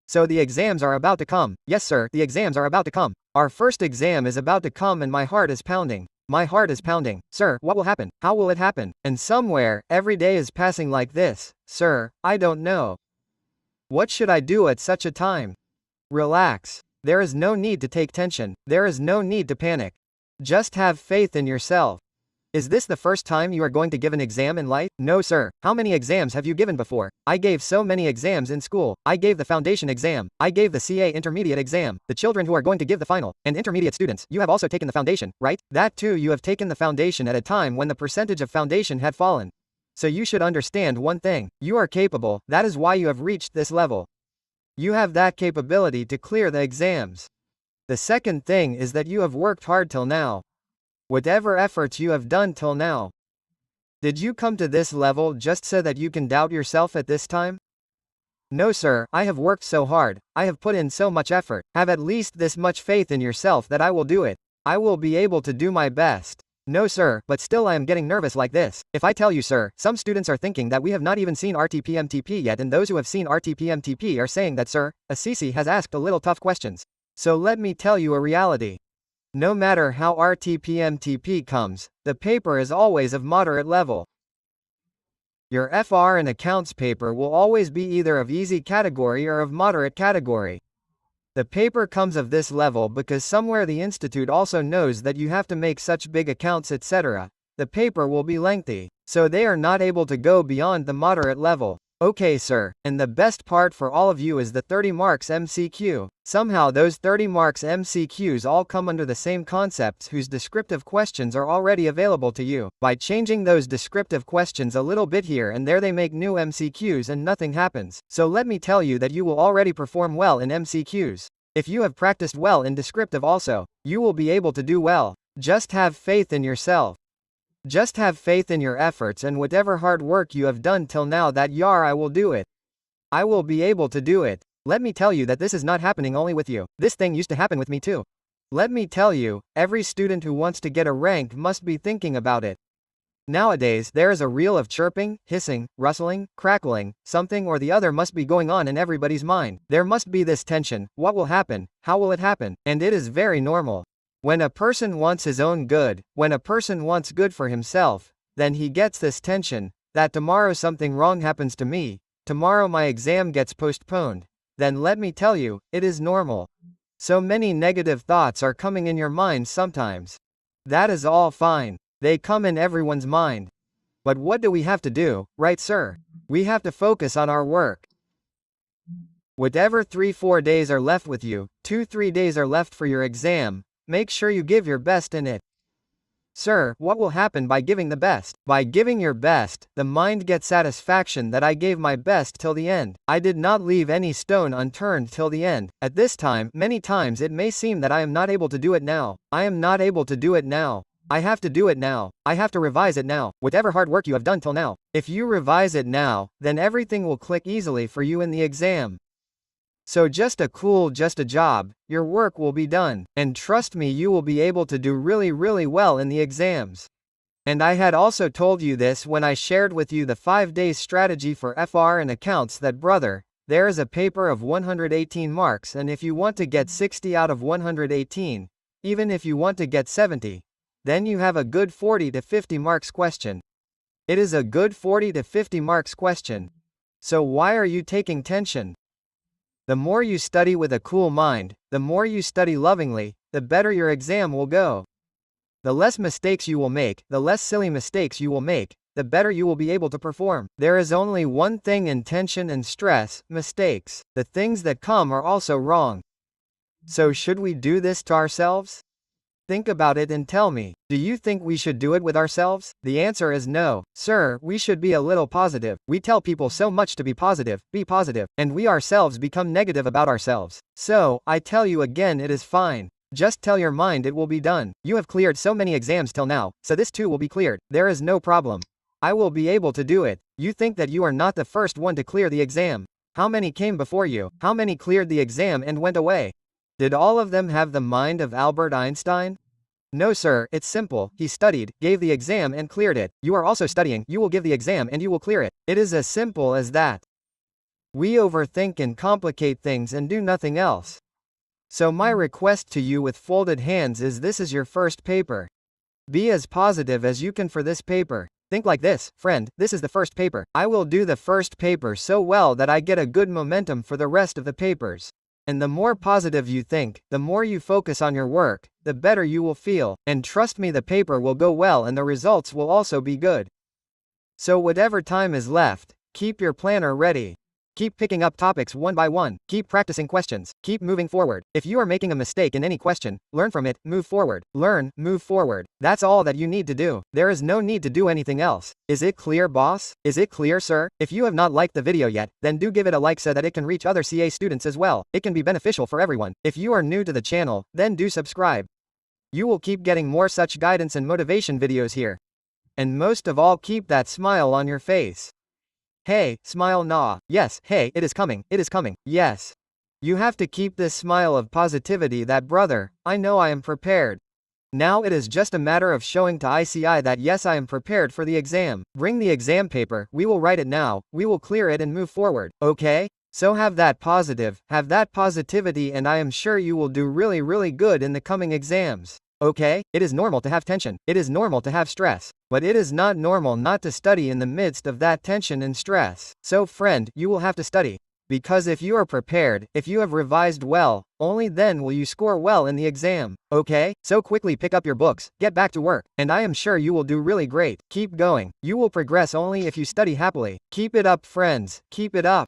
So the exams are about to come. Yes, sir, the exams are about to come. Our first exam is about to come and my heart is pounding. My heart is pounding. Sir, what will happen? How will it happen? And somewhere, every day is passing like this. Sir, I don't know. What should I do at such a time? Relax. There is no need to take tension. There is no need to panic. Just have faith in yourself. Is this the first time you are going to give an exam in life? No, sir. How many exams have you given before? I gave so many exams in school. I gave the foundation exam. I gave the CA intermediate exam. The children who are going to give the final, and intermediate students, you have also taken the foundation, right? That too, you have taken the foundation at a time when the percentage of foundation had fallen. So you should understand one thing. You are capable. That is why you have reached this level. You have that capability to clear the exams. The second thing is that you have worked hard till now. Whatever efforts you have done till now. Did you come to this level just so that you can doubt yourself at this time? No, sir, I have worked so hard. I have put in so much effort. Have at least this much faith in yourself that I will do it. I will be able to do my best. No, sir, but still I am getting nervous like this. If I tell you, sir, some students are thinking that we have not even seen RTPMTP yet, and those who have seen RTPMTP are saying that, sir, Assisi has asked a little tough questions. So let me tell you a reality. No matter how RTPMTP comes, the paper is always of moderate level. Your FR and accounts paper will always be either of easy category or of moderate category. The paper comes of this level because somewhere the institute also knows that you have to make such big accounts, etc. The paper will be lengthy, so they are not able to go beyond the moderate level. Okay, sir, and the best part for all of you is the 30 marks MCQ. Somehow those 30 marks MCQs all come under the same concepts whose descriptive questions are already available to you. By changing those descriptive questions a little bit here and there, they make new MCQs and nothing happens. So let me tell you that you will already perform well in MCQs. If you have practiced well in descriptive also, you will be able to do well. Just have faith in yourself. Just have faith in your efforts, and whatever hard work you have done till now, that I will do it. I will be able to do it. Let me tell you that this is not happening only with you. This thing used to happen with me too. Let me tell you, every student who wants to get a rank must be thinking about it. Nowadays, there is a reel of chirping, hissing, rustling, crackling, something or the other must be going on in everybody's mind. There must be this tension. What will happen? How will it happen? And it is very normal. When a person wants his own good, when a person wants good for himself, then he gets this tension, that tomorrow something wrong happens to me, tomorrow my exam gets postponed. Then let me tell you, it is normal. So many negative thoughts are coming in your mind sometimes. That is all fine. They come in everyone's mind. But what do we have to do, right, sir? We have to focus on our work. Whatever 3-4 days are left with you, 2-3 days are left for your exam, make sure you give your best in it. Sir, what will happen by giving the best? By giving your best, the mind gets satisfaction that I gave my best till the end. I did not leave any stone unturned till the end. At this time, many times it may seem that I am not able to do it now. I am not able to do it now. I have to do it now. I have to revise it now. Whatever hard work you have done till now, if you revise it now, then everything will click easily for you in the exam. So just a job, your work will be done, and trust me, you will be able to do really well in the exams. And I had also told you this when I shared with you the 5 days strategy for FR and accounts, that brother, there is a paper of 118 marks, and if you want to get 60 out of 118, even if you want to get 70, then you have a good 40 to 50 marks question. It is a good 40 to 50 marks question. So why are you taking tension? The more you study with a cool mind, the more you study lovingly, the better your exam will go. The less mistakes you will make, the less silly mistakes you will make, the better you will be able to perform. There is only one thing in tension and stress: mistakes. The things that come are also wrong. So should we do this to ourselves? Think about it and tell me, do you think we should do it with ourselves? The answer is no. Sir, we should be a little positive. We tell people so much to be positive, and we ourselves become negative about ourselves. So, I tell you again, it is fine. Just tell your mind it will be done. You have cleared so many exams till now, so this too will be cleared. There is no problem. I will be able to do it. You think that you are not the first one to clear the exam. How many came before you? How many cleared the exam and went away? Did all of them have the mind of Albert Einstein? No, sir, it's simple. He studied, gave the exam and cleared it. You are also studying, you will give the exam and you will clear it. It is as simple as that. We overthink and complicate things and do nothing else. So my request to you with folded hands is this is your first paper. Be as positive as you can for this paper. Think like this, friend, this is the first paper. I will do the first paper so well that I get a good momentum for the rest of the papers. And the more positive you think, the more you focus on your work, the better you will feel, and trust me the paper will go well and the results will also be good. So whatever time is left, keep your planner ready. Keep picking up topics one by one, keep practicing questions, keep moving forward. If you are making a mistake in any question, learn from it, move forward, learn, move forward. That's all that you need to do. There is no need to do anything else. Is it clear, boss? Is it clear, sir? If you have not liked the video yet, then do give it a like so that it can reach other CA students as well. It can be beneficial for everyone. If you are new to the channel, then do subscribe. You will keep getting more such guidance and motivation videos here. And most of all, keep that smile on your face. Hey, smile nah. Yes, hey, it is coming, yes. You have to keep this smile of positivity that brother, I know I am prepared. Now it is just a matter of showing to ICI that yes I am prepared for the exam. Bring the exam paper, we will write it now, we will clear it and move forward, okay? So have that positivity and I am sure you will do really good in the coming exams. Okay, it is normal to have tension, it is normal to have stress, but it is not normal not to study in the midst of that tension and stress. So friend, you will have to study. Because if you are prepared, if you have revised well, only then will you score well in the exam. Okay, so quickly pick up your books, get back to work, and I am sure you will do really great. Keep going. You will progress only if you study happily. Keep it up friends, keep it up.